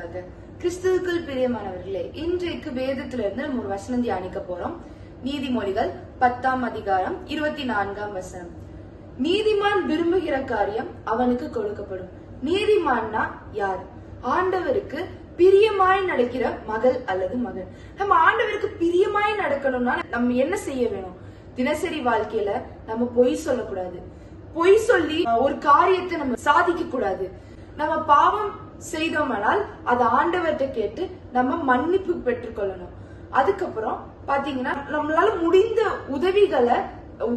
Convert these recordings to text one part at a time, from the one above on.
உண்டாவதாக. கிறிஸ்துவுக்குள் பிரியமானவர்களே, இன்றைக்கு வேதத்திலிருந்து நம்ம ஒரு வசனம் தியானிக்க போறோம். நீதிமொழிகள் 10ஆம் அதிகாரம் 24ஆம் வசனம். நீதிமான் விரும்புகிற காரியம் அவனுக்கு கொடுக்கப்படும். நீதிமான்னா யார்? ஆண்டவருக்கு பிரியமாய் நடக்கிற மகள் அல்லது மகன். நம்ம ஆண்டவருக்கு பிரியமாய் நடக்கணும்னா நம்ம என்ன செய்ய வேணும்? தினசரி வாழ்க்கையில நம்ம பொய் சொல்லக்கூடாது. பொய் சொல்லி ஒரு காரியத்தை நம்ம சாதிக்க கூடாது. நம்ம பாவம் செய்தோம்னால் அதை ஆண்டவர்கிட்ட கேட்டு நம்ம மன்னிப்பு பெற்றுக்கொள்ளணும். அதுக்கப்புறம் பாத்தீங்கன்னா நம்மளால முடிந்த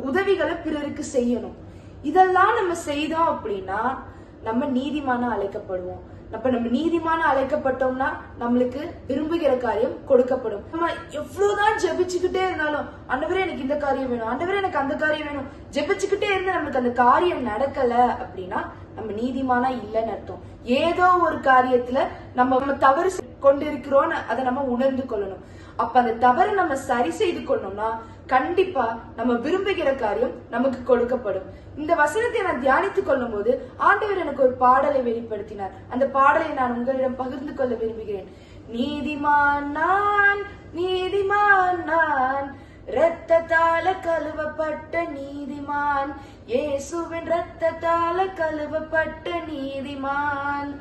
உதவிகளை பிறருக்கு செய்யணும். இதெல்லாம் நம்ம செய்தோம் அப்படின்னா நம்ம நீதிமான அழைக்கப்படுவோம். நம்ம நீதிமான அழைக்கப்பட்டோம்னா நம்மளுக்கு விரும்புகிற காரியம் கொடுக்கப்படும். நம்ம எவ்வளவுதான் ஜெபிச்சுக்கிட்டே இருந்தாலும் ஆண்டவரே எனக்கு இந்த காரியம் வேணும், ஆண்டவரே எனக்கு அந்த காரியம் வேணும், ஜெபிச்சுக்கிட்டே இருந்து நம்மளுக்கு அந்த காரியம் நடக்கல அப்படின்னா நம்ம நீதிமானா இல்லைன்னு அர்த்தம். ஏதோ ஒரு காரியத்துல நம்ம தவறு கொண்டு இருக்கிறோம், அதை நம்ம உணர்ந்து கொள்ளணும். அப்ப அந்த தவறை நம்ம சரி செய்து கொள்ளணும்னா கண்டிப்பா நம்ம விரும்புகிற காரியம் நமக்கு கொடுக்கப்படும். இந்த வசனத்தை நான் தியானித்துக் கொள்ளும் போது ஆண்டவர் எனக்கு ஒரு பாடலை வெளிப்படுத்தினார். அந்த பாடலை நான் உங்களிடம் பகிர்ந்து கொள்ள விரும்புகிறேன். நீதிமான் நான், நீதிமான் நான், இரத்தத்தால கழுவப்பட்ட நீதிமான், இயேசுவின் இரத்தத்தால கழுவப்பட்ட நீதிமான்.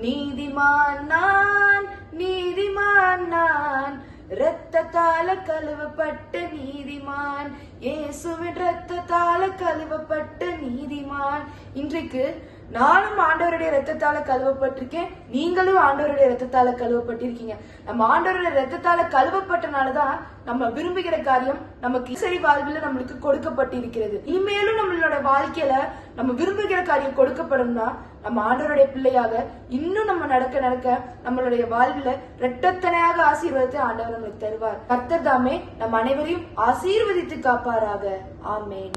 நீதிமான் நான், நீதிமான் நான், இரத்தத்தால கழுவப்பட்ட நீதிமான், இயேசுவின் இரத்தத்தால கழுவப்பட்ட நீதிமான். இன்றைக்கு நானும் ஆண்டவருடைய இரத்தத்தால கழுவப்பட்டிருக்கேன், நீங்களும் ஆண்டவருடைய இரத்தத்தால கழுவப்பட்டிருக்கீங்க. நம்ம ஆண்டவருடைய இரத்தத்தால கழுவப்பட்டனாலதான் நம்ம விரும்புகிற காரியம் நமக்கு சரி வாழ்வில் நம்மளுக்கு கொடுக்கப்பட்டிருக்கிறது. இனிமேலும் நம்மளோட வாழ்க்கையில நம்ம விரும்புகிற காரியம் கொடுக்கப்படும்னா நம்ம ஆண்டவருடைய பிள்ளையாக இன்னும் நம்ம நடக்க நம்மளுடைய வாழ்வில் இரட்டத்தனையாக ஆசீர்வாதத்தை ஆண்டவர் நம்மளுக்கு தருவார். கர்த்தர் தாமே நம் அனைவரையும் ஆசீர்வதித்து காப்பாராக. ஆமேன்.